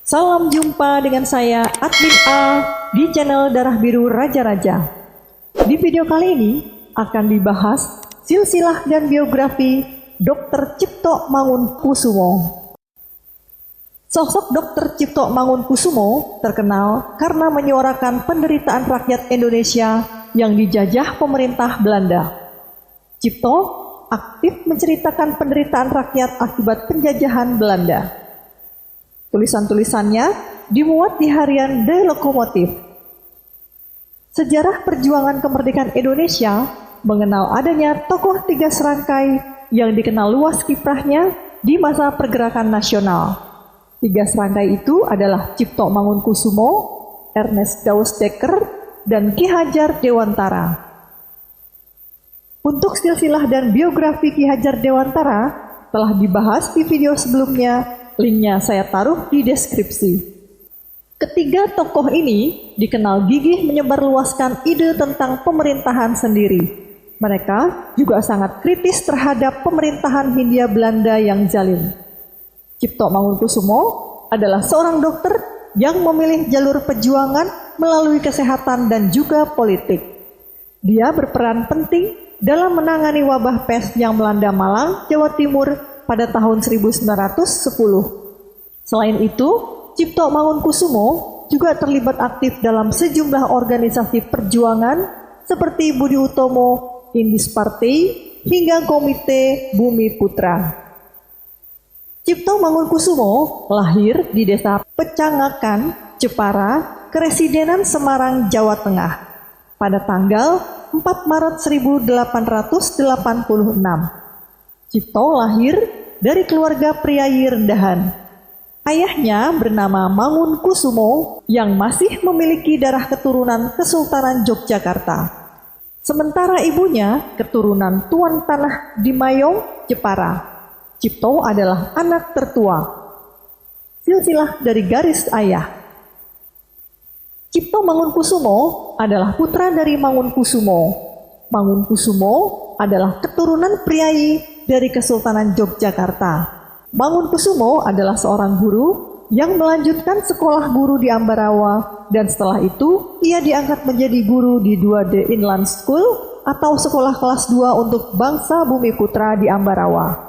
Salam jumpa dengan saya Admin A di channel Darah Biru Raja-Raja. Di video kali ini akan dibahas silsilah dan biografi Dr. Cipto Mangunkusumo. Sosok Dr. Cipto Mangunkusumo terkenal karena menyuarakan penderitaan rakyat Indonesia yang dijajah pemerintah Belanda. Cipto aktif menceritakan penderitaan rakyat akibat penjajahan Belanda. Tulisan-tulisannya dimuat di harian The Lokomotif. Sejarah perjuangan kemerdekaan Indonesia mengenal adanya tokoh tiga serangkai yang dikenal luas kiprahnya di masa pergerakan nasional. Tiga serangkai itu adalah Cipto Mangunkusumo, Ernest Dausdekker, dan Ki Hajar Dewantara. Untuk silsilah dan biografi Ki Hajar Dewantara telah dibahas di video sebelumnya. Linknya saya taruh di deskripsi. Ketiga tokoh ini dikenal gigih menyebarluaskan ide tentang pemerintahan sendiri. Mereka juga sangat kritis terhadap pemerintahan Hindia Belanda yang zalim. Cipto Mangunkusumo adalah seorang dokter yang memilih jalur perjuangan melalui kesehatan dan juga politik. Dia berperan penting dalam menangani wabah pes yang melanda Malang, Jawa Timur pada tahun 1910. Selain itu, Cipto Mangunkusumo juga terlibat aktif dalam sejumlah organisasi perjuangan seperti Budi Utomo, Indis Party, hingga Komite Bumi Putra. Cipto Mangunkusumo lahir di desa Pecangakan, Jepara, Keresidenan Semarang, Jawa Tengah pada tanggal 4 Maret 1886. Cipto lahir dari keluarga priayi rendahan. Ayahnya bernama Mangunkusumo yang masih memiliki darah keturunan Kesultanan Yogyakarta. Sementara ibunya keturunan Tuan Tanah di Mayong, Jepara. Cipto adalah anak tertua. Silsilah dari garis ayah. Cipto Mangunkusumo adalah putra dari Mangunkusumo. Mangunkusumo adalah keturunan priayi dari Kesultanan Yogyakarta. Mangunkusumo adalah seorang guru yang melanjutkan sekolah guru di Ambarawa dan setelah itu ia diangkat menjadi guru di 2D Inland School atau sekolah kelas 2 untuk bangsa Bumi Putra di Ambarawa.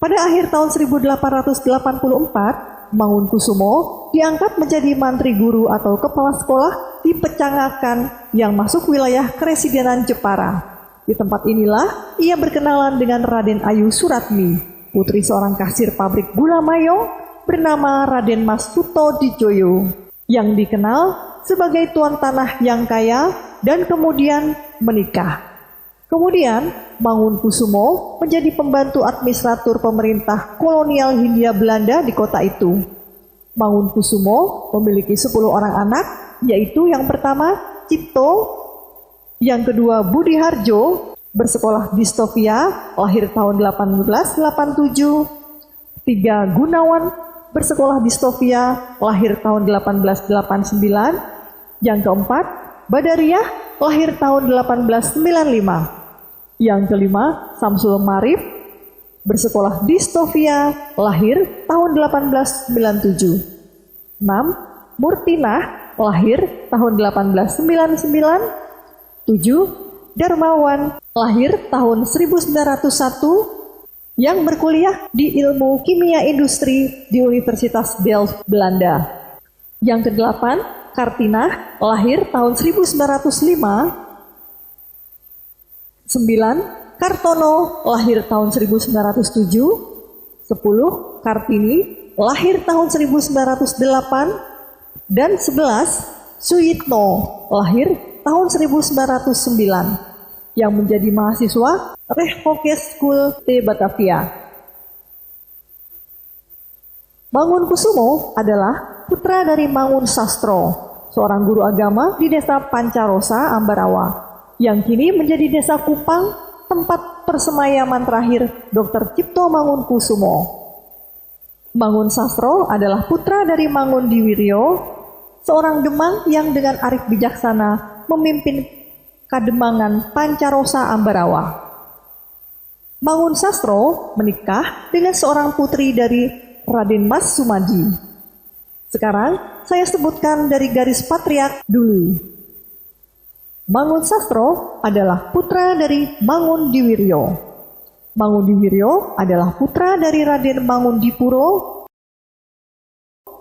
Pada akhir tahun 1884, Mangunkusumo diangkat menjadi mantri guru atau kepala sekolah di Pecangakan yang masuk wilayah Keresidenan Jepara. Di tempat inilah ia berkenalan dengan Raden Ayu Suratmi, putri seorang kasir pabrik gula Mayong bernama Raden Mas Sutodijoyo, yang dikenal sebagai tuan tanah yang kaya dan kemudian menikah. Kemudian Mangunkusumo menjadi pembantu administratur pemerintah kolonial Hindia Belanda di kota itu. Mangunkusumo memiliki 10 orang anak, yaitu yang pertama Cipto, yang kedua Budi Harjo, bersekolah di Stovia, lahir tahun 1887. 3 Gunawan, bersekolah di Stovia, lahir tahun 1889. Yang keempat Badariah, lahir tahun 1895. Yang kelima Samsul Marif, bersekolah di Stovia, lahir tahun 1897. 6 Murtinah, lahir tahun 1899. 7 Darmawan, lahir tahun 1901, yang berkuliah di ilmu kimia industri di Universitas Delft, Belanda. Yang ke-8 Kartinah, lahir tahun 1905. 9 Kartono, lahir tahun 1907. 10 Kartini, lahir tahun 1908. Dan 11 Suyitno, lahir tahun 1909, yang menjadi mahasiswa Rehhoke School de Batavia. Mangunkusumo adalah putra dari Mangun Sastro, seorang guru agama di desa Pancarosa, Ambarawa, yang kini menjadi desa Kupang, tempat persemayaman terakhir Dr. Cipto Mangunkusumo. Mangun Sastro adalah putra dari Mangun Diwiryo, seorang Demang yang dengan arif bijaksana memimpin Kademangan Pancarosa Ambarawa. Mangun Sastro menikah dengan seorang putri dari Raden Mas Sumadi. Sekarang saya sebutkan dari garis patriark dulu. Mangun Sastro adalah putra dari Mangun Diwiryo. Mangun Diwiryo adalah putra dari Raden Mangundipuro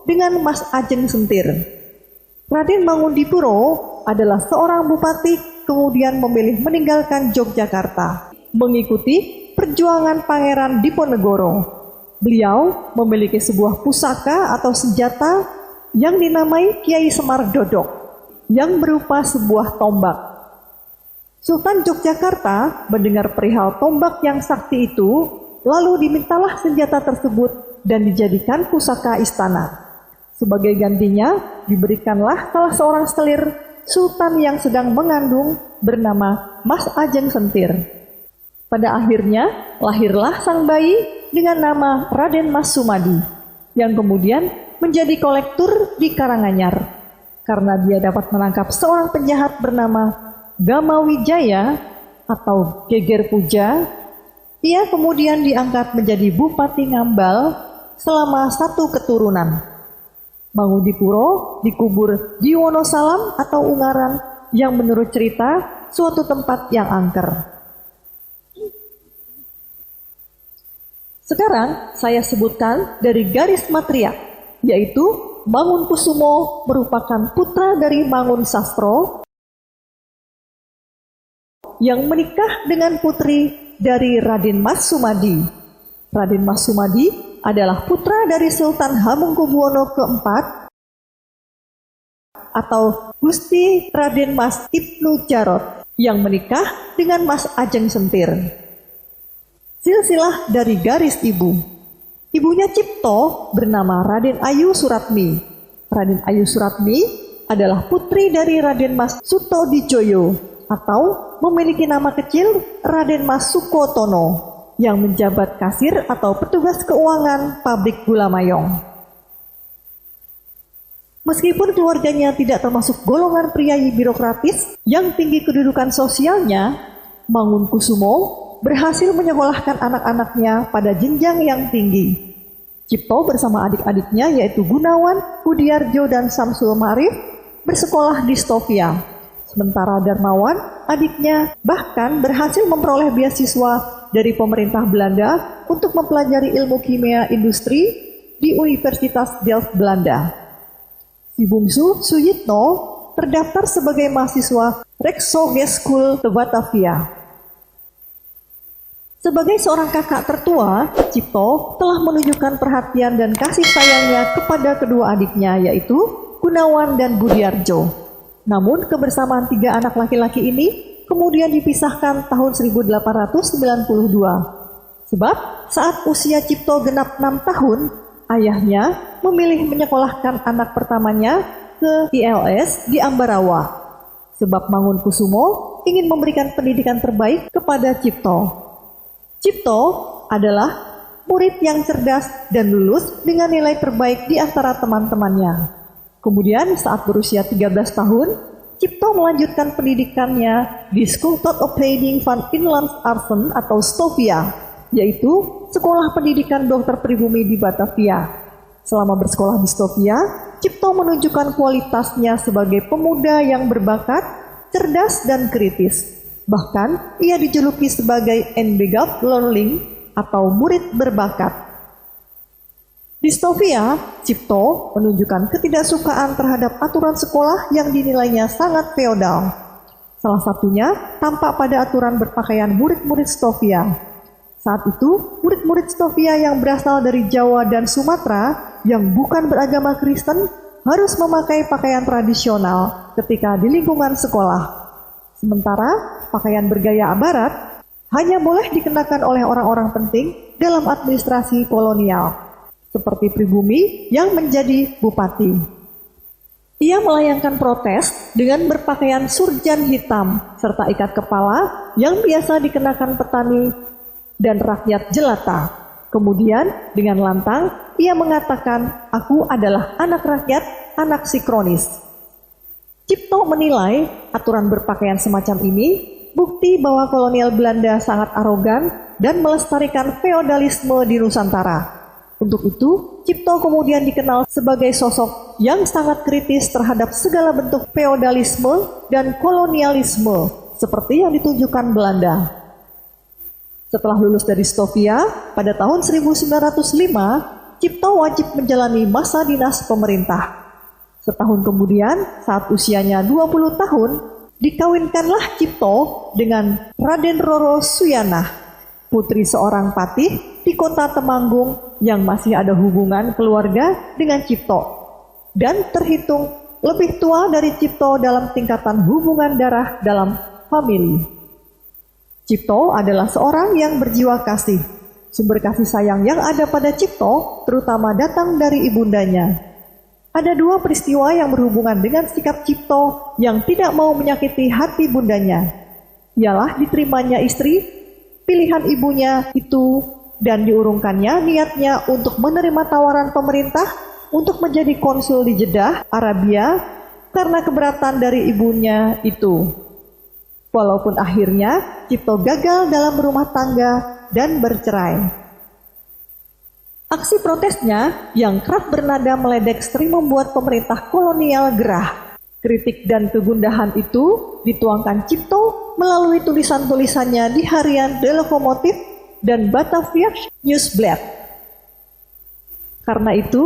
dengan Mas Ajeng Sentir. Raden Mangundipuro adalah seorang bupati, kemudian memilih meninggalkan Yogyakarta, mengikuti perjuangan Pangeran Diponegoro. Beliau memiliki sebuah pusaka atau senjata yang dinamai Kiai Semar Dodok, yang berupa sebuah tombak. Sultan Yogyakarta mendengar perihal tombak yang sakti itu, lalu dimintalah senjata tersebut dan dijadikan pusaka istana. Sebagai gantinya, diberikanlah salah seorang selir sultan yang sedang mengandung bernama Mas Ajeng Sentir. Pada akhirnya, lahirlah sang bayi dengan nama Raden Mas Sumadi, yang kemudian menjadi kolektor di Karanganyar. Karena dia dapat menangkap seorang penjahat bernama Gama Wijaya atau Geger Puja, ia kemudian diangkat menjadi Bupati Ngambal selama 1 keturunan. Mangundipuro dikubur di Wonosalam atau Ungaran yang menurut cerita suatu tempat yang angker. Sekarang saya sebutkan dari garis matriark, yaitu Mangunkusumo merupakan putra dari Mangun Sastro yang menikah dengan putri dari Raden Mas Sumadi. Raden Mas Sumadi adalah putra dari Sultan Hamengkubuwono keempat atau Gusti Raden Mas Ibnu Jarot yang menikah dengan Mas Ajeng Sentir. Silsilah dari garis ibu. Ibunya Cipto bernama Raden Ayu Suratmi. Raden Ayu Suratmi adalah putri dari Raden Mas Sutodijoyo atau memiliki nama kecil Raden Mas Sukotono yang menjabat kasir atau petugas keuangan pabrik gula Mayong. Meskipun keluarganya tidak termasuk golongan priayi birokratis yang tinggi kedudukan sosialnya, Mangunkusumo berhasil menyekolahkan anak-anaknya pada jenjang yang tinggi. Cipto bersama adik-adiknya yaitu Gunawan, Budiarjo, dan Samsul Marif bersekolah di Stovia. Sementara Darmawan, adiknya, bahkan berhasil memperoleh beasiswa dari pemerintah Belanda untuk mempelajari ilmu kimia industri di Universitas Delft, Belanda. Si bungsu, Suyitno, terdaftar sebagai mahasiswa Rijkshogeschool te Batavia. Sebagai seorang kakak tertua, Cipto telah menunjukkan perhatian dan kasih sayangnya kepada kedua adiknya, yaitu Gunawan dan Budiarjo. Namun kebersamaan 3 anak laki-laki ini kemudian dipisahkan tahun 1892. Sebab saat usia Cipto genap 6 tahun, ayahnya memilih menyekolahkan anak pertamanya ke ILS di Ambarawa. Sebab Mangunkusumo ingin memberikan pendidikan terbaik kepada Cipto. Cipto adalah murid yang cerdas dan lulus dengan nilai terbaik di antara teman-temannya. Kemudian saat berusia 13 tahun, Cipto melanjutkan pendidikannya di Skoolopleiding van Inlandsartsen atau Stovia, yaitu sekolah pendidikan dokter pribumi di Batavia. Selama bersekolah di Stovia, Cipto menunjukkan kualitasnya sebagai pemuda yang berbakat, cerdas, dan kritis. Bahkan, ia dijuluki sebagai Enbegaafd Leerling atau murid berbakat. Di Stovia, Cipto menunjukkan ketidaksukaan terhadap aturan sekolah yang dinilainya sangat feodal. Salah satunya tampak pada aturan berpakaian murid-murid Stovia. Saat itu, murid-murid Stovia yang berasal dari Jawa dan Sumatera yang bukan beragama Kristen harus memakai pakaian tradisional ketika di lingkungan sekolah. Sementara pakaian bergaya Barat hanya boleh dikenakan oleh orang-orang penting dalam administrasi kolonial, seperti pribumi yang menjadi bupati. Ia melayangkan protes dengan berpakaian surjan hitam serta ikat kepala yang biasa dikenakan petani dan rakyat jelata. Kemudian dengan lantang ia mengatakan, "Aku adalah anak rakyat, anak Sikronis." Cipto menilai aturan berpakaian semacam ini bukti bahwa kolonial Belanda sangat arogan dan melestarikan feodalisme di Nusantara. Untuk itu, Cipto kemudian dikenal sebagai sosok yang sangat kritis terhadap segala bentuk feodalisme dan kolonialisme seperti yang ditunjukkan Belanda. Setelah lulus dari Stovia pada tahun 1905, Cipto wajib menjalani masa dinas pemerintah. Setahun kemudian, saat usianya 20 tahun, dikawinkanlah Cipto dengan Raden Roro Suyana, putri seorang patih di kota Temanggung yang masih ada hubungan keluarga dengan Cipto dan terhitung lebih tua dari Cipto dalam tingkatan hubungan darah dalam famili. Cipto adalah seorang yang berjiwa kasih. Sumber kasih sayang yang ada pada Cipto terutama datang dari ibundanya. Ada dua peristiwa yang berhubungan dengan sikap Cipto yang tidak mau menyakiti hati bundanya. Ialah diterimanya istri pilihan ibunya itu dan diurungkannya niatnya untuk menerima tawaran pemerintah untuk menjadi konsul di Jeddah, Arabia, karena keberatan dari ibunya itu. Walaupun akhirnya Cipto gagal dalam berumah tangga dan bercerai. Aksi protesnya yang kerap bernada meledek sering membuat pemerintah kolonial gerah. Kritik dan kegundahan itu dituangkan Cipto melalui tulisan-tulisannya di harian The Lokomotif dan Batavia Newsblad. Karena itu,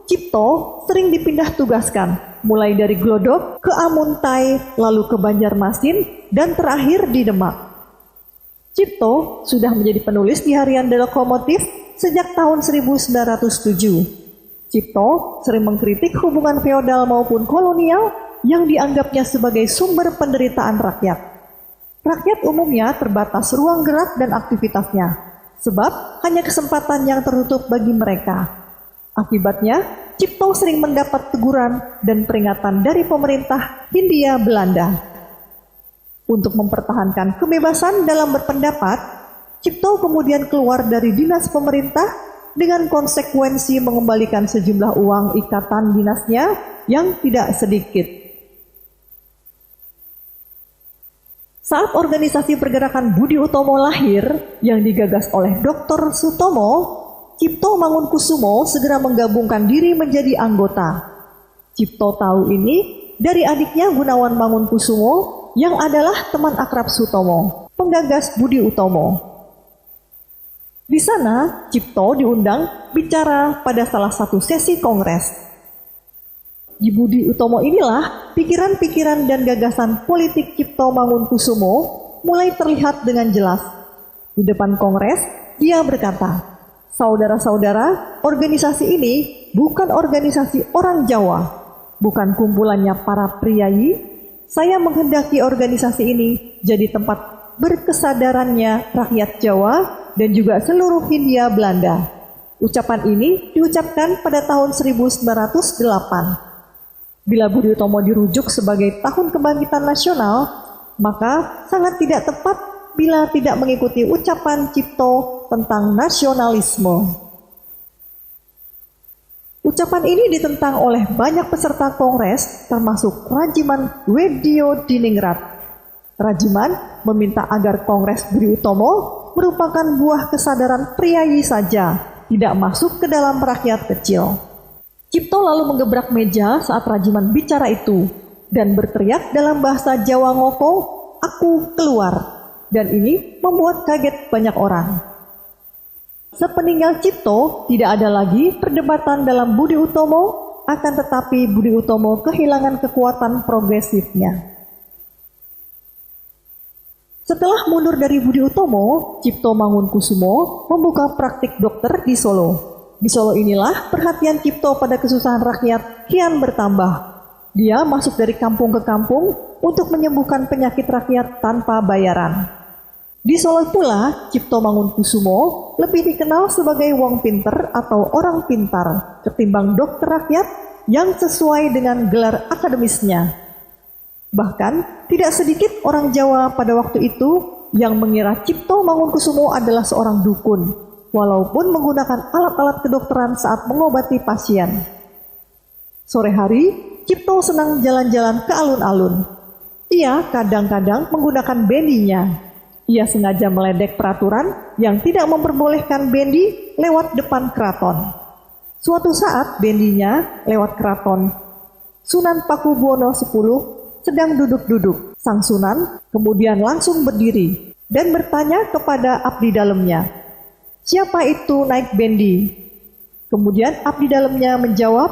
Cipto sering dipindah tugaskan, mulai dari Glodok ke Amuntai, lalu ke Banjarmasin, dan terakhir di Demak. Cipto sudah menjadi penulis di harian The Lokomotif sejak tahun 1907. Cipto sering mengkritik hubungan feodal maupun kolonial yang dianggapnya sebagai sumber penderitaan rakyat. Rakyat umumnya terbatas ruang gerak dan aktivitasnya, sebab hanya kesempatan yang tertutup bagi mereka. Akibatnya, Cipto sering mendapat teguran dan peringatan dari pemerintah Hindia Belanda. Untuk mempertahankan kebebasan dalam berpendapat, Cipto kemudian keluar dari dinas pemerintah dengan konsekuensi mengembalikan sejumlah uang ikatan dinasnya yang tidak sedikit. Saat organisasi pergerakan Budi Utomo lahir yang digagas oleh Dr. Sutomo, Cipto Mangunkusumo segera menggabungkan diri menjadi anggota. Cipto tahu ini dari adiknya Gunawan Mangunkusumo yang adalah teman akrab Sutomo, penggagas Budi Utomo. Di sana, Cipto diundang bicara pada salah satu sesi kongres. Di Budi Utomo inilah pikiran-pikiran dan gagasan politik Cipto Mangunkusumo mulai terlihat dengan jelas. Di depan kongres, dia berkata, "Saudara-saudara, organisasi ini bukan organisasi orang Jawa, bukan kumpulannya para priayi. Saya menghendaki organisasi ini jadi tempat berkesadarannya rakyat Jawa dan juga seluruh Hindia Belanda." Ucapan ini diucapkan pada tahun 1908. Bila Budi Utomo dirujuk sebagai tahun kebangkitan nasional, maka sangat tidak tepat bila tidak mengikuti ucapan Cipto tentang nasionalisme. Ucapan ini ditentang oleh banyak peserta kongres, termasuk Rajiman Weddio Diningrat. Rajiman meminta agar kongres Budi Utomo merupakan buah kesadaran priayi saja, tidak masuk ke dalam rakyat kecil. Cipto lalu menggebrak meja saat Rajiman bicara itu dan berteriak dalam bahasa Jawa Ngoko, "Aku keluar." Dan ini membuat kaget banyak orang. Sepeninggal Cipto, tidak ada lagi perdebatan dalam Budi Utomo, akan tetapi Budi Utomo kehilangan kekuatan progresifnya. Setelah mundur dari Budi Utomo, Cipto Mangunkusumo membuka praktik dokter di Solo. Di Solo inilah perhatian Cipto pada kesusahan rakyat kian bertambah. Dia masuk dari kampung ke kampung untuk menyembuhkan penyakit rakyat tanpa bayaran. Di Solo pula, Cipto Mangunkusumo lebih dikenal sebagai wong pinter atau orang pintar ketimbang dokter rakyat yang sesuai dengan gelar akademisnya. Bahkan, tidak sedikit orang Jawa pada waktu itu yang mengira Cipto Mangunkusumo adalah seorang dukun, walaupun menggunakan alat-alat kedokteran saat mengobati pasien. Sore hari, Cipto senang jalan-jalan ke alun-alun. Ia kadang-kadang menggunakan bendinya. Ia sengaja meledek peraturan yang tidak memperbolehkan bendi lewat depan keraton. Suatu saat bendinya lewat keraton. Sunan Pakubuwono X sedang duduk-duduk. Sang Sunan kemudian langsung berdiri dan bertanya kepada abdi dalamnya, "Siapa itu naik bendi?" Kemudian abdi dalamnya menjawab,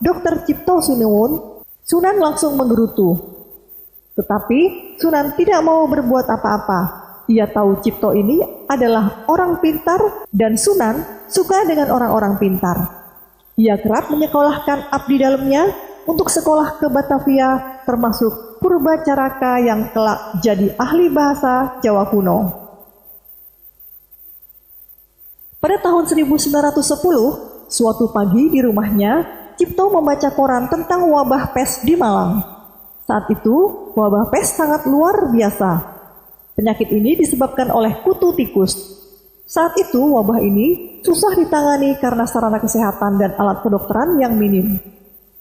"Dr. Cipto Sinuwun." Sunan langsung menggerutu. Tetapi Sunan tidak mau berbuat apa-apa. Ia tahu Cipto ini adalah orang pintar dan Sunan suka dengan orang-orang pintar. Ia kerap menyekolahkan abdi dalamnya untuk sekolah ke Batavia, termasuk Purbacaraka yang kelak jadi ahli bahasa Jawa kuno. Pada tahun 1910, suatu pagi di rumahnya, Cipto membaca koran tentang wabah pes di Malang. Saat itu, wabah pes sangat luar biasa. Penyakit ini disebabkan oleh kutu tikus. Saat itu, wabah ini susah ditangani karena sarana kesehatan dan alat kedokteran yang minim.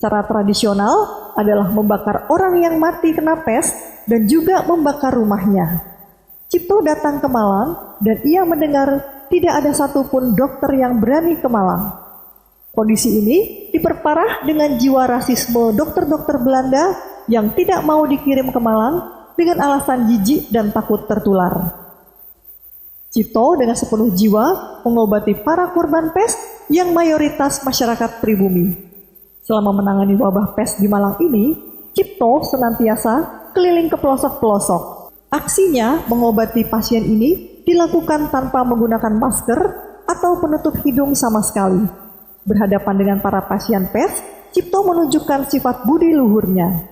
Cara tradisional adalah membakar orang yang mati kena pes dan juga membakar rumahnya. Cipto datang ke Malang dan ia mendengar tidak ada satupun dokter yang berani ke Malang. Kondisi ini diperparah dengan jiwa rasisme dokter-dokter Belanda yang tidak mau dikirim ke Malang dengan alasan jijik dan takut tertular. Cipto dengan sepenuh jiwa mengobati para korban pes yang mayoritas masyarakat pribumi. Selama menangani wabah pes di Malang ini, Cipto senantiasa keliling ke pelosok-pelosok. Aksinya mengobati pasien ini dilakukan tanpa menggunakan masker atau penutup hidung sama sekali. Berhadapan dengan para pasien pes, Cipto menunjukkan sifat budi luhurnya.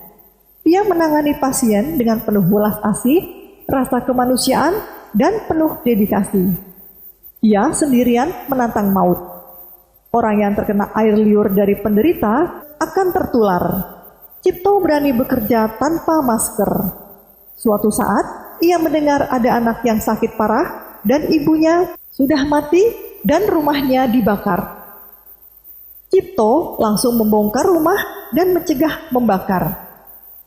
Ia menangani pasien dengan penuh welas asih, rasa kemanusiaan, dan penuh dedikasi. Ia sendirian menantang maut. Orang yang terkena air liur dari penderita akan tertular. Cipto berani bekerja tanpa masker. Suatu saat, ia mendengar ada anak yang sakit parah dan ibunya sudah mati dan rumahnya dibakar. Cipto langsung membongkar rumah dan mencegah membakar.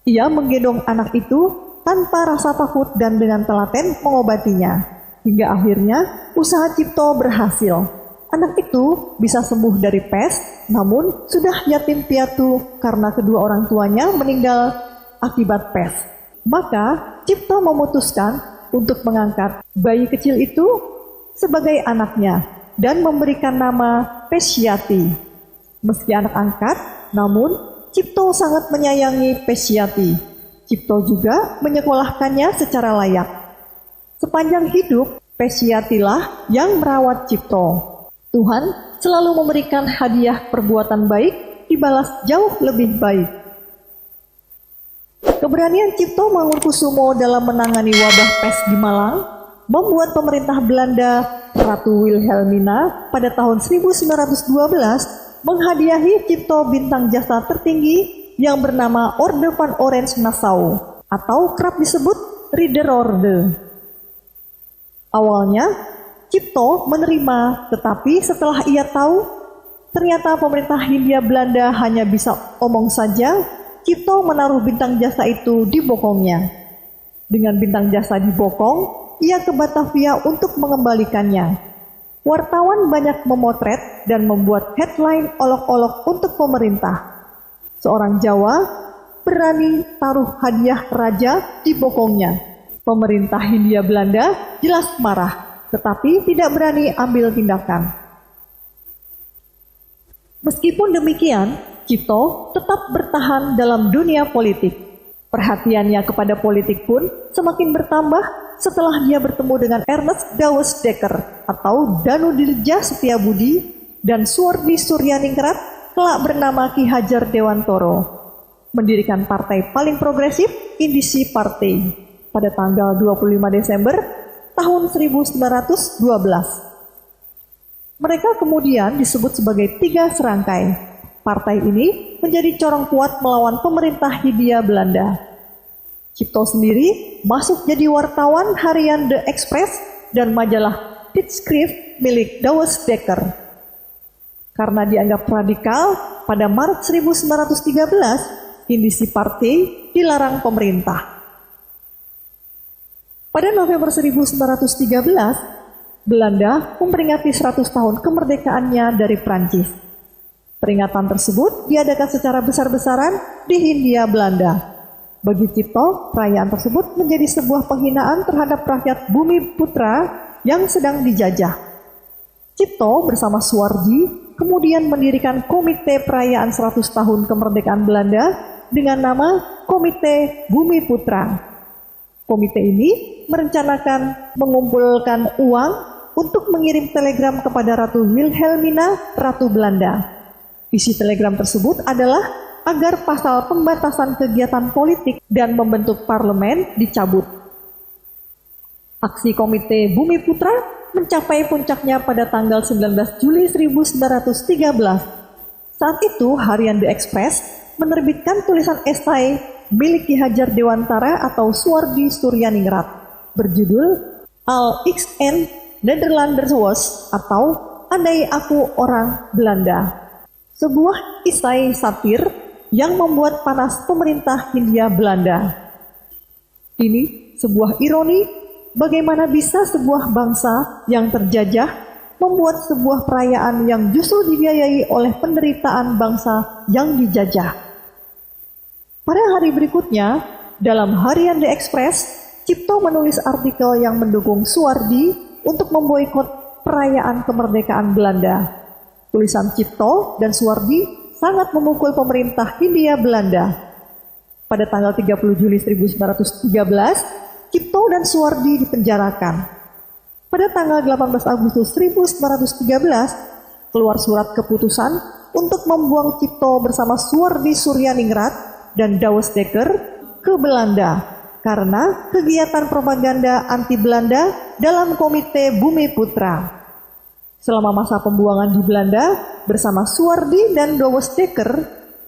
Ia menggendong anak itu tanpa rasa takut dan dengan telaten mengobatinya. Hingga akhirnya usaha Cipto berhasil. Anak itu bisa sembuh dari pes, namun sudah yatim piatu karena kedua orang tuanya meninggal akibat pes. Maka Cipto memutuskan untuk mengangkat bayi kecil itu sebagai anaknya dan memberikan nama Pesyati. Meski anak angkat, namun Cipto sangat menyayangi Pesyati. Cipto juga menyekolahkannya secara layak. Sepanjang hidup, Pesyatilah yang merawat Cipto. Tuhan selalu memberikan hadiah perbuatan baik dibalas jauh lebih baik. Keberanian Cipto Mangunkusumo dalam menangani wabah pes di Malang membuat pemerintah Belanda Ratu Wilhelmina pada tahun 1912 menghadiahi Cipto bintang jasa tertinggi yang bernama Orde van Orange Nassau atau kerap disebut Ridderorde. Awalnya Cipto menerima, tetapi setelah ia tahu ternyata pemerintah Hindia Belanda hanya bisa omong saja, Cipto menaruh bintang jasa itu di bokongnya. Dengan bintang jasa di bokong, ia ke Batavia untuk mengembalikannya. Wartawan banyak memotret dan membuat headline olok-olok untuk pemerintah. Seorang Jawa berani taruh hadiah raja di bokongnya. Pemerintah Hindia Belanda jelas marah, tetapi tidak berani ambil tindakan. Meskipun demikian, Cipto tetap bertahan dalam dunia politik. Perhatiannya kepada politik pun semakin bertambah setelah dia bertemu dengan Ernest Dawes Dekker atau Danu Dirja Setiabudi dan Suwardi Suryaningrat kelak bernama Ki Hajar Dewantoro, mendirikan partai paling progresif Indisi Partai pada tanggal 25 Desember tahun 1912. Mereka kemudian disebut sebagai Tiga Serangkai. Partai ini menjadi corong kuat melawan pemerintah Hindia Belanda. Cipto sendiri masuk jadi wartawan harian The Express dan majalah Tijdschrift milik Dawes Dekker. Karena dianggap radikal, pada Maret 1913, Indisi Partai dilarang pemerintah. Pada November 1913, Belanda memperingati 100 tahun kemerdekaannya dari Prancis. Peringatan tersebut diadakan secara besar-besaran di Hindia Belanda. Bagi Cipto, perayaan tersebut menjadi sebuah penghinaan terhadap rakyat Bumi Putra yang sedang dijajah. Cipto bersama Suwardi kemudian mendirikan Komite Perayaan 100 Tahun Kemerdekaan Belanda dengan nama Komite Bumi Putra. Komite ini merencanakan mengumpulkan uang untuk mengirim telegram kepada Ratu Wilhelmina, Ratu Belanda. Isi telegram tersebut adalah agar pasal pembatasan kegiatan politik dan membentuk parlemen dicabut. Aksi Komite Bumi Putra mencapai puncaknya pada tanggal 19 Juli 1913. Saat itu, harian The Express menerbitkan tulisan esai milik Ki Hajar Dewantara atau Suwardi Suryaningrat berjudul Al XN Nederlanders Was atau Andai Aku Orang Belanda. Sebuah esai satir yang membuat panas pemerintah Hindia Belanda. Ini sebuah ironi bagaimana bisa sebuah bangsa yang terjajah membuat sebuah perayaan yang justru dibiayai oleh penderitaan bangsa yang dijajah. Pada hari berikutnya, dalam harian The Express, Cipto menulis artikel yang mendukung Suwardi untuk memboikot perayaan kemerdekaan Belanda. Tulisan Cipto dan Suwardi sangat memukul pemerintah Hindia Belanda. Pada tanggal 30 Juli 1913, Cipto dan Suwardi dipenjarakan. Pada tanggal 18 Agustus 1913, keluar surat keputusan untuk membuang Cipto bersama Suwardi Suryaningrat dan Douwes Dekker ke Belanda karena kegiatan propaganda anti-Belanda dalam Komite Bumi Putra. Selama masa pembuangan di Belanda, bersama Suwardi dan Douwes Dekker,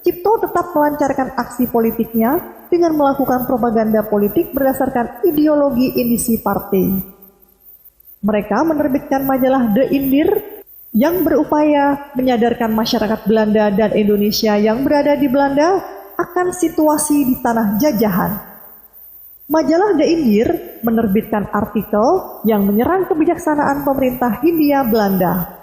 Cipto tetap melancarkan aksi politiknya dengan melakukan propaganda politik berdasarkan ideologi Indisi Partai. Mereka menerbitkan majalah The Indier yang berupaya menyadarkan masyarakat Belanda dan Indonesia yang berada di Belanda akan situasi di tanah jajahan. Majalah The Indier menerbitkan artikel yang menyerang kebijaksanaan pemerintah Hindia Belanda.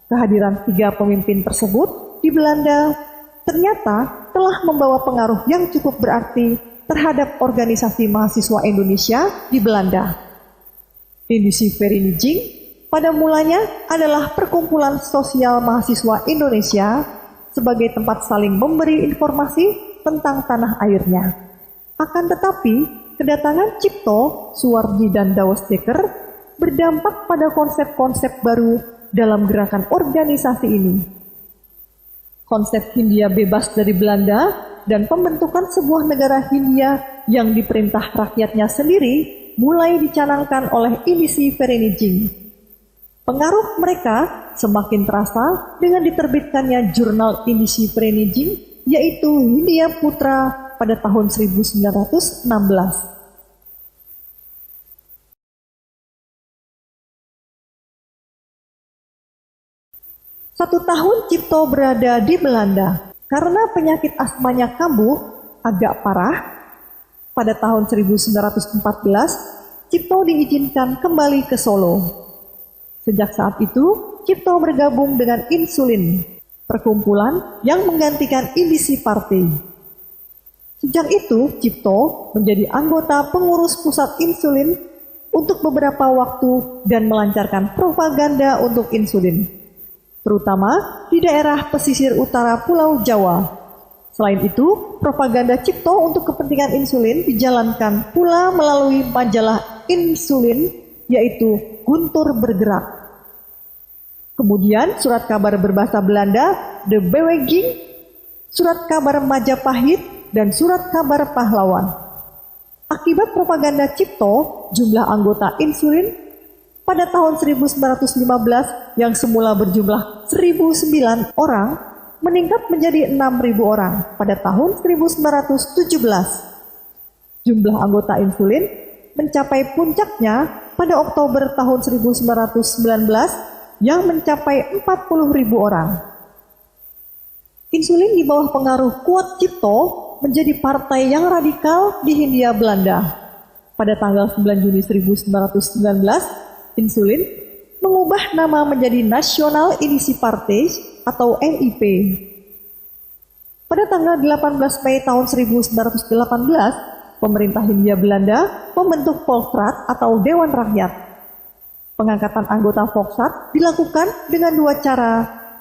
Kehadiran 3 pemimpin tersebut di Belanda ternyata telah membawa pengaruh yang cukup berarti terhadap organisasi mahasiswa Indonesia di Belanda. Indisi Vereniging pada mulanya adalah perkumpulan sosial mahasiswa Indonesia sebagai tempat saling memberi informasi tentang tanah airnya. Akan tetapi, kedatangan Cipto, Suwardi, dan Douwes Dekker berdampak pada konsep-konsep baru dalam gerakan organisasi ini. Konsep Hindia bebas dari Belanda dan pembentukan sebuah negara Hindia yang diperintah rakyatnya sendiri mulai dicanangkan oleh Indisi Vereniging. Pengaruh mereka semakin terasa dengan diterbitkannya jurnal Indisi Vereniging, yaitu Hindia Putra pada tahun 1916. Satu tahun Cipto berada di Belanda karena penyakit asmanya kambuh agak parah. Pada tahun 1914, Cipto diizinkan kembali ke Solo. Sejak saat itu, Cipto bergabung dengan Insulin, perkumpulan yang menggantikan Indisi Partai. Sejak itu, Cipto menjadi anggota pengurus pusat Insulin untuk beberapa waktu dan melancarkan propaganda untuk Insulin, terutama di daerah pesisir utara Pulau Jawa. Selain itu, propaganda Cipto untuk kepentingan Insulin dijalankan pula melalui majalah Insulin, yaitu Guntur Bergerak. Kemudian surat kabar berbahasa Belanda, De Beweging, surat kabar Majapahit, dan surat kabar Pahlawan. Akibat propaganda Cipto, jumlah anggota Insulin pada tahun 1915 yang semula berjumlah 1.009 orang meningkat menjadi 6.000 orang pada tahun 1917. Jumlah anggota Insulin mencapai puncaknya pada Oktober tahun 1919 yang mencapai 40.000 orang. Insulin di bawah pengaruh kuat Cipto menjadi partai yang radikal di Hindia Belanda. Pada tanggal 9 Juni 1919, insulin mengubah nama menjadi National Initiative Party atau NIP. Pada tanggal 18 Mei tahun 1918, pemerintah Hindia Belanda membentuk Volksraad atau Dewan Rakyat. Pengangkatan anggota Volksraad dilakukan dengan dua cara.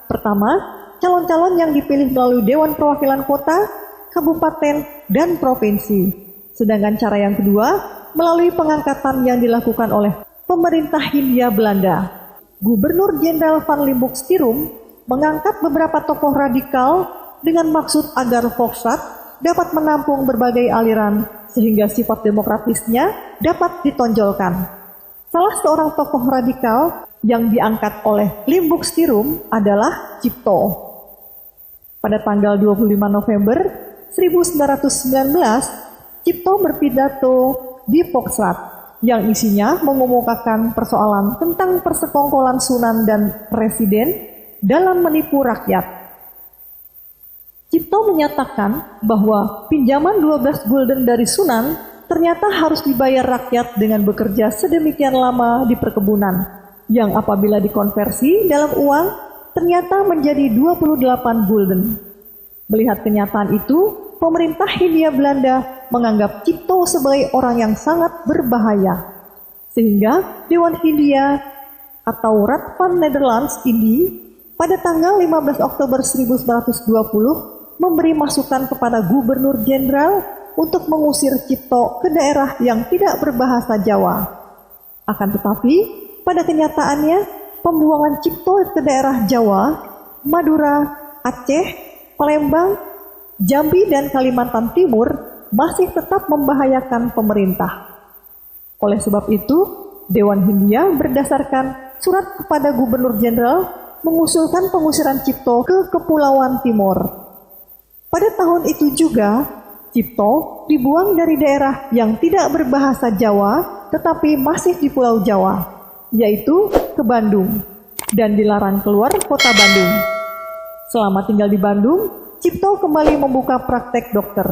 Pertama, calon-calon yang dipilih melalui Dewan Perwakilan Kota, Kabupaten, dan Provinsi. Sedangkan cara yang kedua, melalui pengangkatan yang dilakukan oleh pemerintah Hindia Belanda. Gubernur Jenderal Van Limburg-Stirum mengangkat beberapa tokoh radikal dengan maksud agar Volksraad dapat menampung berbagai aliran sehingga sifat demokratisnya dapat ditonjolkan. Salah seorang tokoh radikal yang diangkat oleh Limburg-Stirum adalah Cipto. Pada tanggal 25 November 1919, Cipto berpidato di Volksraad yang isinya mengemukakan persoalan tentang persekongkolan Sunan dan Presiden dalam menipu rakyat. Cipto menyatakan bahwa pinjaman 12 gulden dari Sunan ternyata harus dibayar rakyat dengan bekerja sedemikian lama di perkebunan, yang apabila dikonversi dalam uang ternyata menjadi 28 gulden. Melihat kenyataan itu, pemerintah Hindia Belanda menganggap Cipto sebagai orang yang sangat berbahaya. Sehingga Dewan Hindia atau Raad van Nederlands Indie pada tanggal 15 Oktober 1920 memberi masukan kepada Gubernur Jenderal untuk mengusir Cipto ke daerah yang tidak berbahasa Jawa. Akan tetapi, pada kenyataannya, pembuangan Cipto ke daerah Jawa, Madura, Aceh, Palembang, Jambi, dan Kalimantan Timur masih tetap membahayakan pemerintah. Oleh sebab itu, Dewan Hindia berdasarkan surat kepada Gubernur Jenderal mengusulkan pengusiran Cipto ke Kepulauan Timor. Pada tahun itu juga, Cipto dibuang dari daerah yang tidak berbahasa Jawa tetapi masih di Pulau Jawa, yaitu ke Bandung, dan dilarang keluar kota Bandung. Selama tinggal di Bandung, Cipto kembali membuka praktek dokter.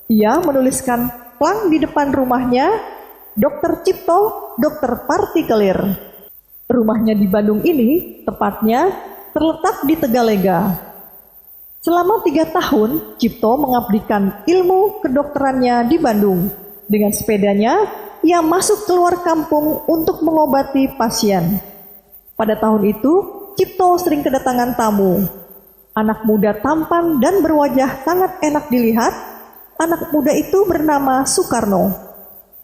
Ia menuliskan plang di depan rumahnya, Dr. Cipto, dokter partikelir. Rumahnya di Bandung ini, tepatnya, terletak di Tegalega. Selama 3 tahun, Cipto mengabdikan ilmu kedokterannya di Bandung. Dengan sepedanya, ia masuk keluar kampung untuk mengobati pasien. Pada tahun itu, Cipto sering kedatangan tamu. Anak muda tampan dan berwajah sangat enak dilihat. Anak muda itu bernama Soekarno.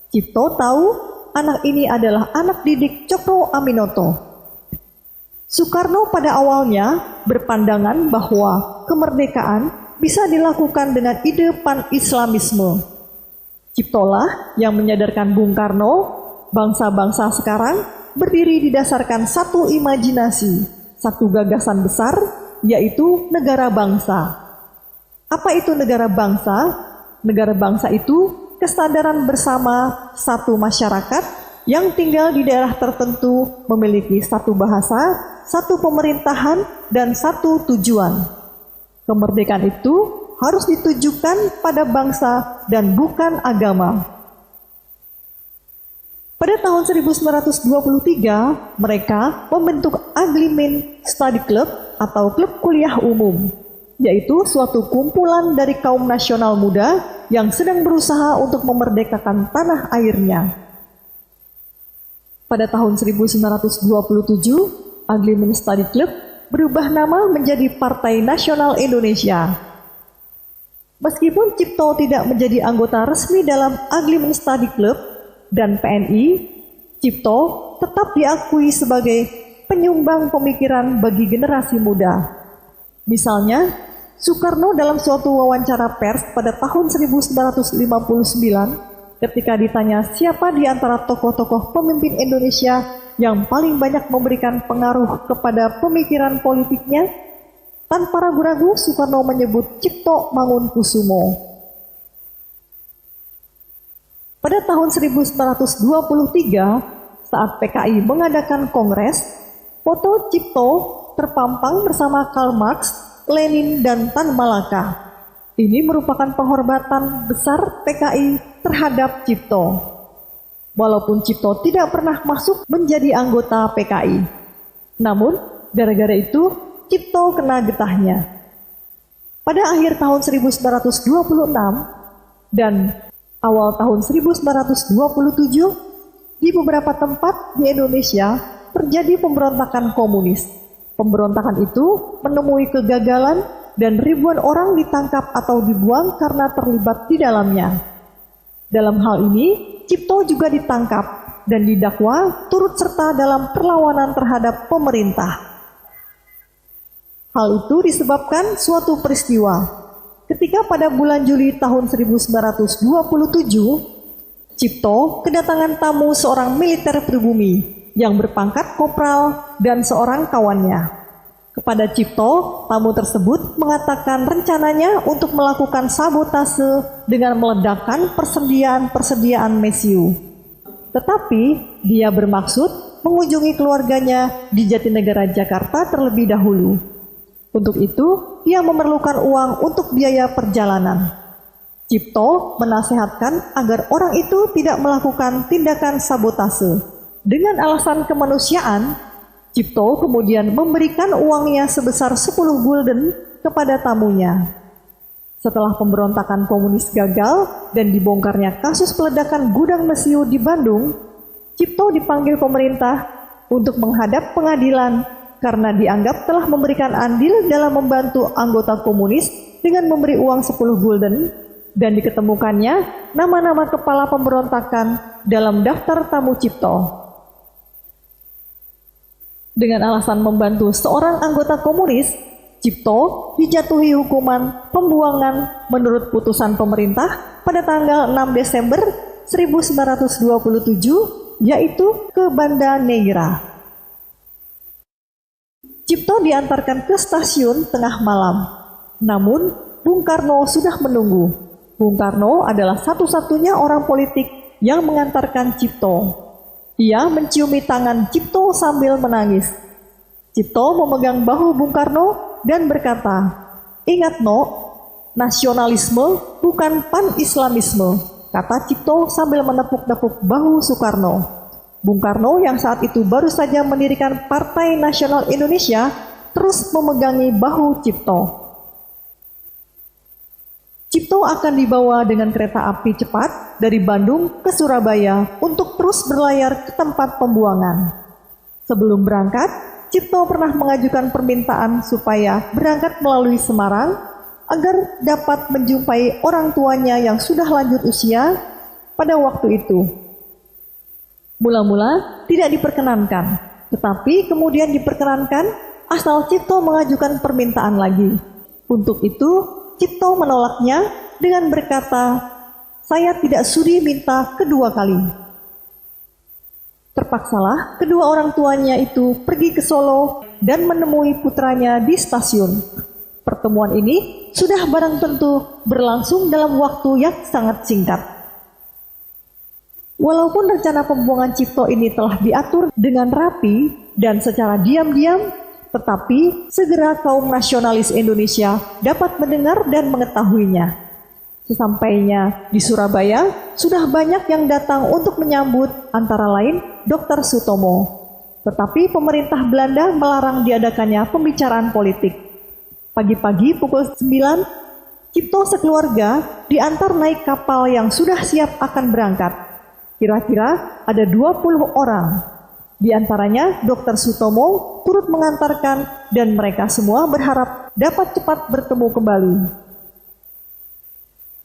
Cipto tahu anak ini adalah anak didik Cokro Aminoto. Soekarno pada awalnya berpandangan bahwa kemerdekaan bisa dilakukan dengan ide pan-islamisme. Ciptolah yang menyadarkan Bung Karno, bangsa-bangsa sekarang berdiri didasarkan satu imajinasi, satu gagasan besar, yaitu negara bangsa. Apa itu negara bangsa? Negara bangsa itu kesadaran bersama satu masyarakat yang tinggal di daerah tertentu memiliki satu bahasa, satu pemerintahan, dan satu tujuan. Kemerdekaan itu harus ditujukan pada bangsa dan bukan agama. Pada tahun 1923, mereka membentuk Aglimin Study Club atau klub kuliah umum, yaitu suatu kumpulan dari kaum nasional muda yang sedang berusaha untuk memerdekakan tanah airnya. Pada tahun 1927, Aglimin Study Club berubah nama menjadi Partai Nasional Indonesia. Meskipun Cipto tidak menjadi anggota resmi dalam Aglimin Study Club dan PNI, Cipto tetap diakui sebagai penyumbang pemikiran bagi generasi muda. Misalnya, Soekarno dalam suatu wawancara pers pada tahun 1959 ketika ditanya siapa di antara tokoh-tokoh pemimpin Indonesia yang paling banyak memberikan pengaruh kepada pemikiran politiknya, tanpa ragu-ragu Soekarno menyebut Cipto Mangunkusumo. Pada tahun 1923, saat PKI mengadakan kongres, foto Cipto terpampang bersama Karl Marx, Lenin, dan Tan Malaka. Ini merupakan penghormatan besar PKI terhadap Cipto. walaupun Cipto tidak pernah masuk menjadi anggota PKI. Namun, gara-gara itu, Cipto kena getahnya. Pada akhir tahun 1926 dan awal tahun 1927, di beberapa tempat di Indonesia terjadi pemberontakan komunis. Pemberontakan itu menemui kegagalan dan ribuan orang ditangkap atau dibuang karena terlibat di dalamnya. Dalam hal ini, Cipto juga ditangkap dan didakwa turut serta dalam perlawanan terhadap pemerintah. Hal itu disebabkan suatu peristiwa. Ketika pada bulan Juli tahun 1927, Cipto kedatangan tamu seorang militer pribumi yang berpangkat kopral dan seorang kawannya. Kepada Cipto, tamu tersebut mengatakan rencananya untuk melakukan sabotase dengan meledakkan persediaan mesiu. Tetapi dia bermaksud mengunjungi keluarganya di Jatinegara, Jakarta terlebih dahulu. Untuk itu, ia memerlukan uang untuk biaya perjalanan. Cipto menasehatkan agar orang itu tidak melakukan tindakan sabotase. Dengan alasan kemanusiaan, Cipto kemudian memberikan uangnya sebesar 10 gulden kepada tamunya. Setelah pemberontakan komunis gagal dan dibongkarnya kasus peledakan gudang mesiu di Bandung, Cipto dipanggil pemerintah untuk menghadap pengadilan karena dianggap telah memberikan andil dalam membantu anggota komunis dengan memberi uang 10 gulden, dan diketemukannya nama-nama kepala pemberontakan dalam daftar tamu Cipto. Dengan alasan membantu seorang anggota komunis, Cipto dijatuhi hukuman pembuangan menurut putusan pemerintah pada tanggal 6 Desember 1927, yaitu ke Banda Neira. Cipto diantarkan ke stasiun tengah malam. Namun, Bung Karno sudah menunggu. Bung Karno adalah satu-satunya orang politik yang mengantarkan Cipto. Ia menciumi tangan Cipto sambil menangis. Cipto memegang bahu Bung Karno dan berkata, "Ingat No, nasionalisme bukan pan-islamisme," kata Cipto sambil menepuk-nepuk bahu Soekarno. Bung Karno yang saat itu baru saja mendirikan Partai Nasional Indonesia terus memegangi bahu Cipto. Cipto akan dibawa dengan kereta api cepat dari Bandung ke Surabaya untuk terus berlayar ke tempat pembuangan. Sebelum berangkat, Cipto pernah mengajukan permintaan supaya berangkat melalui Semarang agar dapat menjumpai orang tuanya yang sudah lanjut usia pada waktu itu. Mula-mula tidak diperkenankan, tetapi kemudian diperkenankan asal Cipto mengajukan permintaan lagi. Untuk itu, Cipto menolaknya dengan berkata, "Saya tidak sudi minta kedua kali." Terpaksalah kedua orang tuanya itu pergi ke Solo dan menemui putranya di stasiun. Pertemuan ini sudah barang tentu berlangsung dalam waktu yang sangat singkat. Walaupun rencana pembuangan Cipto ini telah diatur dengan rapi dan secara diam-diam, tetapi segera kaum nasionalis Indonesia dapat mendengar dan mengetahuinya. Sesampainya di Surabaya, sudah banyak yang datang untuk menyambut, antara lain Dr. Sutomo. Tetapi pemerintah Belanda melarang diadakannya pembicaraan politik. Pagi-pagi pukul 9, Cipto sekeluarga diantar naik kapal yang sudah siap akan berangkat. Kira-kira ada 20 orang. Di antaranya Dr. Sutomo turut mengantarkan dan mereka semua berharap dapat cepat bertemu kembali.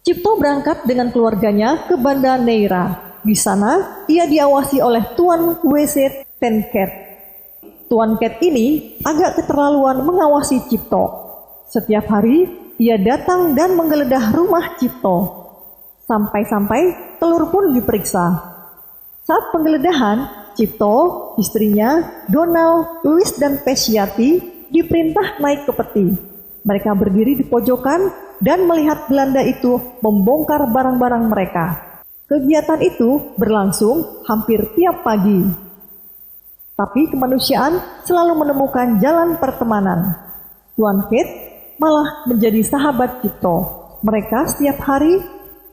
Cipto berangkat dengan keluarganya ke Banda Neira. Di sana ia diawasi oleh Tuan W.C. Tenket. Tuan Ket ini agak keterlaluan mengawasi Cipto. Setiap hari ia datang dan menggeledah rumah Cipto. Sampai-sampai telur pun diperiksa. Saat penggeledahan, Cipto, istrinya, Donald, Louis, dan Pesyati diperintah naik ke peti. Mereka berdiri di pojokan dan melihat Belanda itu membongkar barang-barang mereka. Kegiatan itu berlangsung hampir tiap pagi. Tapi kemanusiaan selalu menemukan jalan pertemanan. Tuan Ket malah menjadi sahabat Cipto. Mereka setiap hari,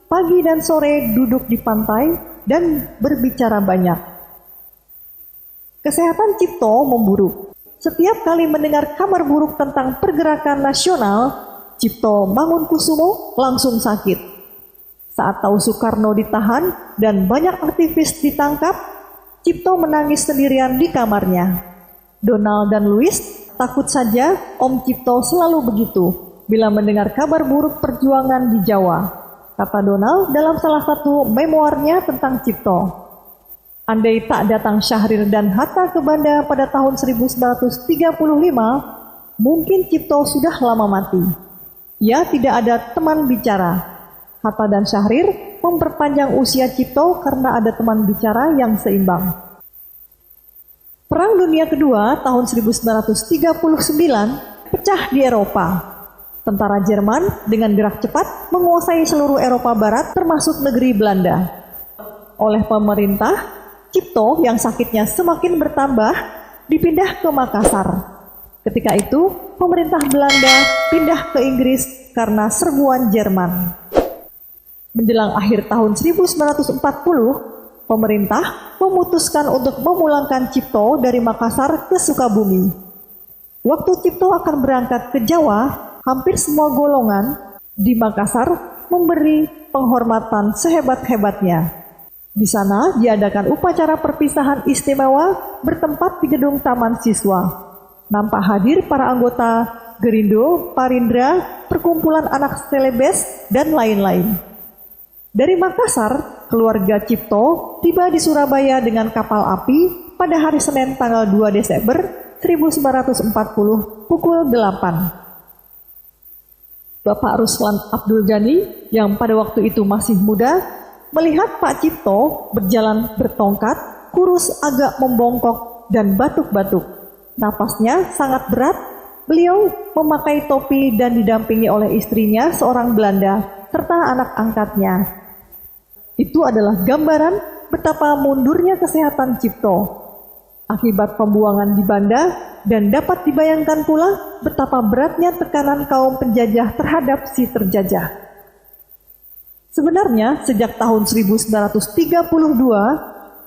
pagi dan sore duduk di pantai dan berbicara banyak. Kesehatan Cipto memburuk. Setiap kali mendengar kabar buruk tentang pergerakan nasional, Cipto Mangunkusumo langsung sakit. Saat tahu Soekarno ditahan dan banyak aktivis ditangkap, Cipto menangis sendirian di kamarnya. Donald dan Louis takut saja Om Cipto selalu begitu bila mendengar kabar buruk perjuangan di Jawa, kata Donald dalam salah satu memoarnya tentang Cipto. Andai tak datang Syahrir dan Hatta ke Banda pada tahun 1935, mungkin Cipto sudah lama mati. Ia tidak ada teman bicara. Hatta dan Syahrir memperpanjang usia Cipto karena ada teman bicara yang seimbang. Perang Dunia Kedua tahun 1939 pecah di Eropa. Tentara Jerman dengan gerak cepat menguasai seluruh Eropa Barat termasuk negeri Belanda. Oleh pemerintah, Cipto yang sakitnya semakin bertambah dipindah ke Makassar. Ketika itu, pemerintah Belanda pindah ke Inggris karena serbuan Jerman. Menjelang akhir tahun 1940, pemerintah memutuskan untuk memulangkan Cipto dari Makassar ke Sukabumi. Waktu Cipto akan berangkat ke Jawa, hampir semua golongan di Makassar memberi penghormatan sehebat-hebatnya. Di sana diadakan upacara perpisahan istimewa bertempat di gedung Taman Siswa. Nampak hadir para anggota Gerindo, Parindra, perkumpulan anak Selebes, dan lain-lain. Dari Makassar, keluarga Cipto tiba di Surabaya dengan kapal api pada hari Senin tanggal 2 Desember 1940 pukul 8. Bapak Ruslan Abdul Ghani yang pada waktu itu masih muda melihat Pak Cipto berjalan bertongkat, kurus agak membongkok dan batuk-batuk. Napasnya sangat berat. Beliau memakai topi dan didampingi oleh istrinya seorang Belanda serta anak angkatnya. Itu adalah gambaran betapa mundurnya kesehatan Cipto akibat pembuangan di Banda, dan dapat dibayangkan pula betapa beratnya tekanan kaum penjajah terhadap si terjajah. Sebenarnya, sejak tahun 1932,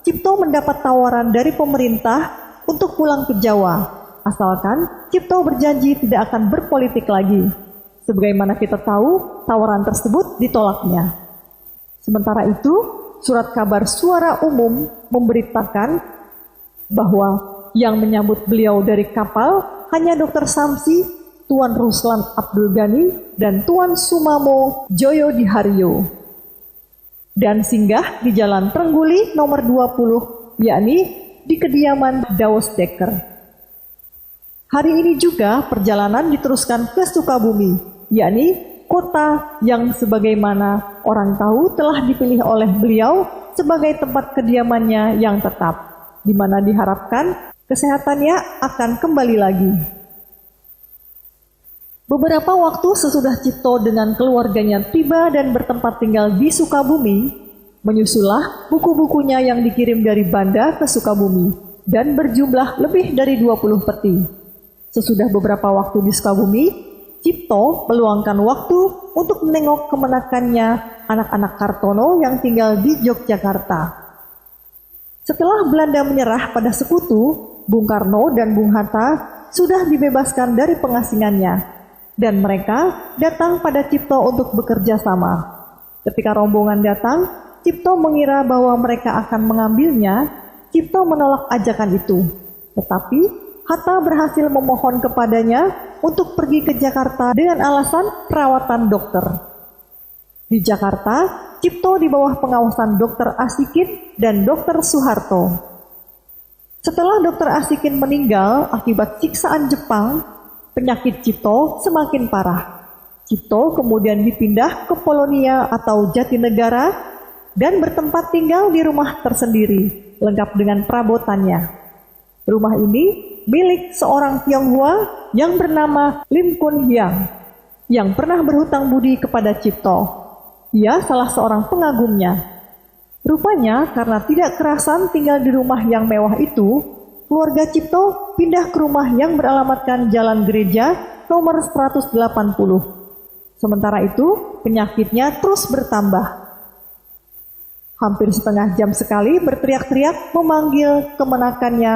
Cipto mendapat tawaran dari pemerintah untuk pulang ke Jawa, asalkan Cipto berjanji tidak akan berpolitik lagi. Sebagaimana kita tahu, tawaran tersebut ditolaknya. Sementara itu, surat kabar Suara Umum memberitakan bahwa yang menyambut beliau dari kapal hanya Dr. Samsi, Tuan Ruslan Abdul Ghani, dan Tuan Sumamo Joyodiharyo. Dan singgah di Jalan Trengguli nomor 20, yakni di kediaman Daus Dekker. Hari ini juga perjalanan diteruskan ke Sukabumi, yakni kota yang sebagaimana orang tahu telah dipilih oleh beliau sebagai tempat kediamannya yang tetap, di mana diharapkan kesehatannya akan kembali lagi. Beberapa waktu sesudah Cipto dengan keluarganya tiba dan bertempat tinggal di Sukabumi, menyusulah buku-bukunya yang dikirim dari Banda ke Sukabumi dan berjumlah lebih dari 20 peti. Sesudah beberapa waktu di Sukabumi, Cipto meluangkan waktu untuk menengok kemenakannya anak-anak Kartono yang tinggal di Yogyakarta. Setelah Belanda menyerah pada sekutu, Bung Karno dan Bung Hatta sudah dibebaskan dari pengasingannya, dan mereka datang pada Cipto untuk bekerja sama. Ketika rombongan datang, Cipto mengira bahwa mereka akan mengambilnya. Cipto menolak ajakan itu. Tetapi Hatta berhasil memohon kepadanya untuk pergi ke Jakarta dengan alasan perawatan dokter. Di Jakarta, Cipto di bawah pengawasan Dr. Asikin dan Dr. Soeharto. Setelah Dr. Asikin meninggal akibat siksaan Jepang, penyakit Cipto semakin parah. Cipto kemudian dipindah ke Polonia atau Jatinegara dan bertempat tinggal di rumah tersendiri, lengkap dengan perabotannya. Rumah ini milik seorang Tionghoa yang bernama Lim Kun Hyang, yang pernah berhutang budi kepada Cipto. Ia salah seorang pengagumnya. Rupanya karena tidak kerasan tinggal di rumah yang mewah itu, keluarga Cipto pindah ke rumah yang beralamatkan Jalan Gereja nomor 180. Sementara itu, penyakitnya terus bertambah. Hampir setengah jam sekali berteriak-teriak memanggil kemenakannya,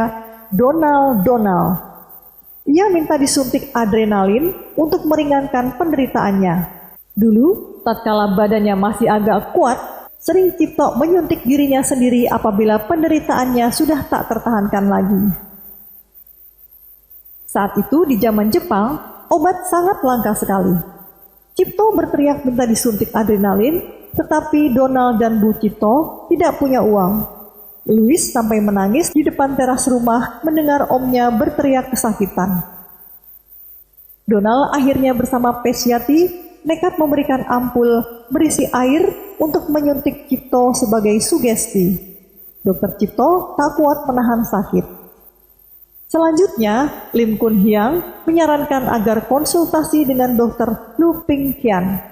Donald, Donald. Ia minta disuntik adrenalin untuk meringankan penderitaannya. Dulu, tatkala badannya masih agak kuat, sering Cipto menyuntik dirinya sendiri apabila penderitaannya sudah tak tertahankan lagi. Saat itu di zaman Jepang, obat sangat langka sekali. Cipto berteriak minta disuntik adrenalin, tetapi Donald dan Bu Cipto tidak punya uang. Louis sampai menangis di depan teras rumah mendengar omnya berteriak kesakitan. Donald akhirnya bersama Pesyati nekat memberikan ampul berisi air untuk menyuntik Cipto sebagai sugesti. Dokter Cipto tak kuat menahan sakit. Selanjutnya, Lim Kun Hyang menyarankan agar konsultasi dengan Dr. Lu Ping Kian.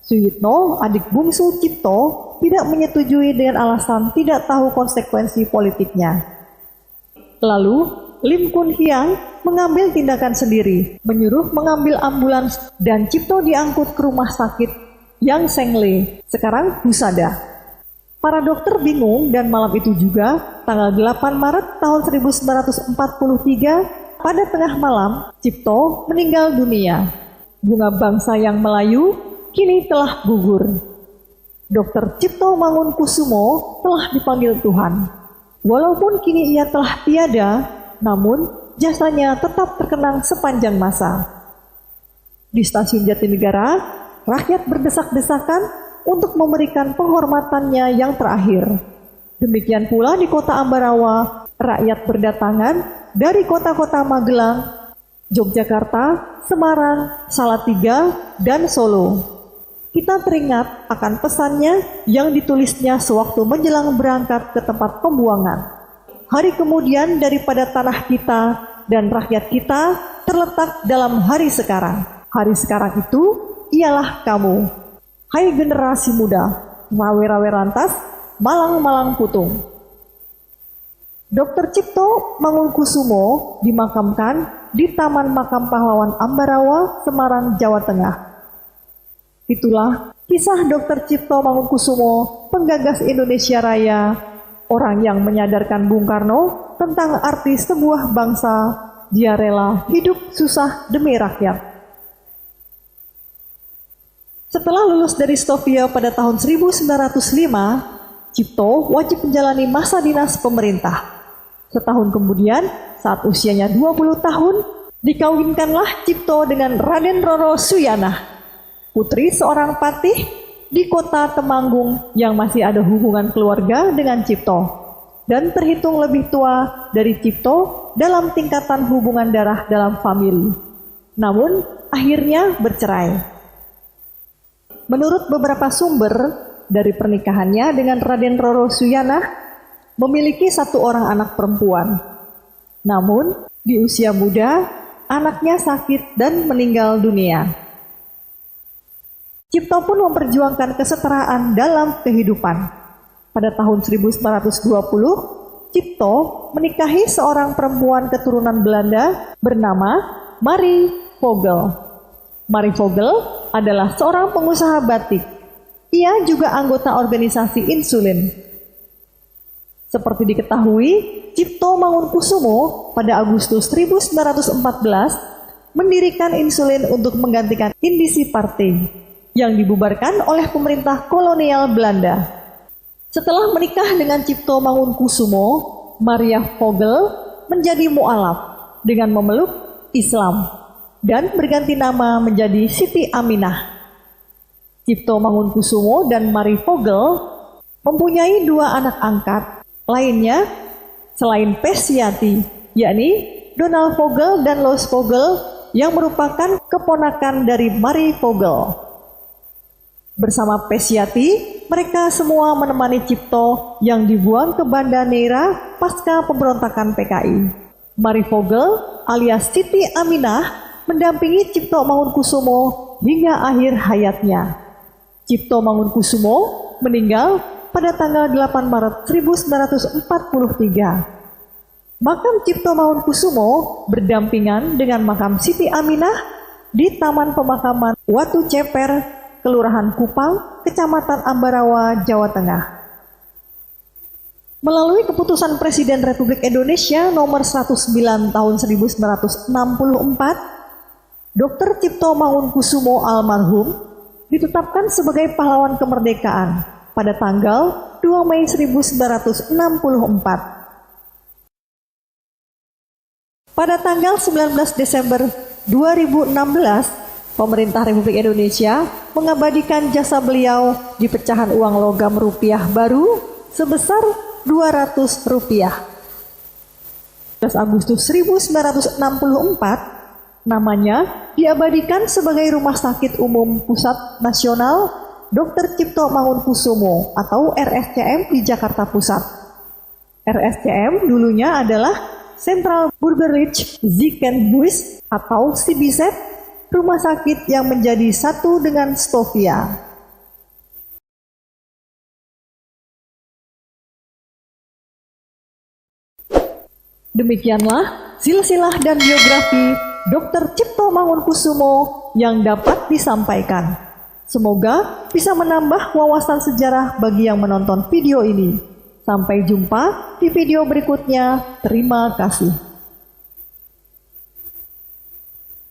Suyitno, adik bungsu Cipto, tidak menyetujui dengan alasan tidak tahu konsekuensi politiknya. Lalu, Lim Kun Hyang mengambil tindakan sendiri, menyuruh mengambil ambulans dan Cipto diangkut ke rumah sakit Yang Sengle, sekarang Husada. Para dokter bingung dan malam itu juga, tanggal 8 Maret tahun 1943, pada tengah malam, Cipto meninggal dunia. Bunga bangsa yang Melayu kini telah gugur. Dr. Cipto Mangunkusumo telah dipanggil Tuhan. Walaupun kini ia telah tiada, namun jasanya tetap terkenang sepanjang masa. Di stasiun Jatinegara, rakyat berdesak-desakan untuk memberikan penghormatannya yang terakhir. Demikian pula di kota Ambarawa, rakyat berdatangan dari kota-kota Magelang, Yogyakarta, Semarang, Salatiga, dan Solo. Kita teringat akan pesannya yang ditulisnya sewaktu menjelang berangkat ke tempat pembuangan. Hari kemudian daripada tanah kita dan rakyat kita terletak dalam hari sekarang. Hari sekarang itu ialah kamu. Hai generasi muda, rawe-rawe rantas, malang-malang putung. Dr. Cipto Mangunkusumo dimakamkan di Taman Makam Pahlawan Ambarawa, Semarang, Jawa Tengah. Itulah kisah Dr. Cipto Mangunkusumo, penggagas Indonesia Raya, orang yang menyadarkan Bung Karno tentang arti sebuah bangsa. Dia rela hidup susah demi rakyat. Setelah lulus dari Stovia pada tahun 1905, Cipto wajib menjalani masa dinas pemerintah. Setahun kemudian, saat usianya 20 tahun, dikawinkanlah Cipto dengan Raden Roro Suyanah, putri seorang patih di kota Temanggung yang masih ada hubungan keluarga dengan Cipto, dan terhitung lebih tua dari Cipto dalam tingkatan hubungan darah dalam famili. Namun, akhirnya bercerai. Menurut beberapa sumber, dari pernikahannya dengan Raden Roro Suyanah, memiliki satu orang anak perempuan. Namun, di usia muda, anaknya sakit dan meninggal dunia. Cipto pun memperjuangkan kesetaraan dalam kehidupan. Pada tahun 1920, Cipto menikahi seorang perempuan keturunan Belanda bernama Marie Vogel. Marie Vogel adalah seorang pengusaha batik. Ia juga anggota organisasi insulin. Seperti diketahui, Cipto Mangunkusumo pada Agustus 1914 mendirikan insulin untuk menggantikan Indisi Partai yang dibubarkan oleh pemerintah kolonial Belanda. Setelah menikah dengan Cipto Mangunkusumo, Maria Vogel menjadi mu'alaf dengan memeluk Islam dan berganti nama menjadi Siti Aminah. Cipto Mangunkusumo dan Marie Vogel mempunyai dua anak angkat lainnya selain Pesyati, yakni Donald Vogel dan Louis Vogel yang merupakan keponakan dari Marie Vogel. Bersama Pesyati, mereka semua menemani Cipto yang dibuang ke Banda Neira pasca pemberontakan PKI. Marie Vogel alias Siti Aminah mendampingi Cipto Mangunkusumo hingga akhir hayatnya. Cipto Mangunkusumo meninggal pada tanggal 8 Maret 1943. Makam Cipto Mangunkusumo berdampingan dengan makam Siti Aminah di Taman Pemakaman Watu Ceper, Kelurahan Kupang, Kecamatan Ambarawa, Jawa Tengah. Melalui keputusan Presiden Republik Indonesia nomor 109 tahun 1964, Dr. Cipto Mangunkusumo almarhum ditetapkan sebagai pahlawan kemerdekaan pada tanggal 2 Mei 1964. Pada tanggal 19 Desember 2016, pemerintah Republik Indonesia mengabadikan jasa beliau di pecahan uang logam rupiah baru sebesar Rp200. 11 Agustus 1964, namanya diabadikan sebagai Rumah Sakit Umum Pusat Nasional Dr. Cipto Mangunkusumo atau RSCM di Jakarta Pusat. RSCM dulunya adalah Central Burgerrecht Ziekenhuis atau CBZ, rumah sakit yang menjadi satu dengan Stovia. Demikianlah silsilah dan biografi Dr. Cipto Mangunkusumo yang dapat disampaikan. Semoga bisa menambah wawasan sejarah bagi yang menonton video ini. Sampai jumpa di video berikutnya. Terima kasih.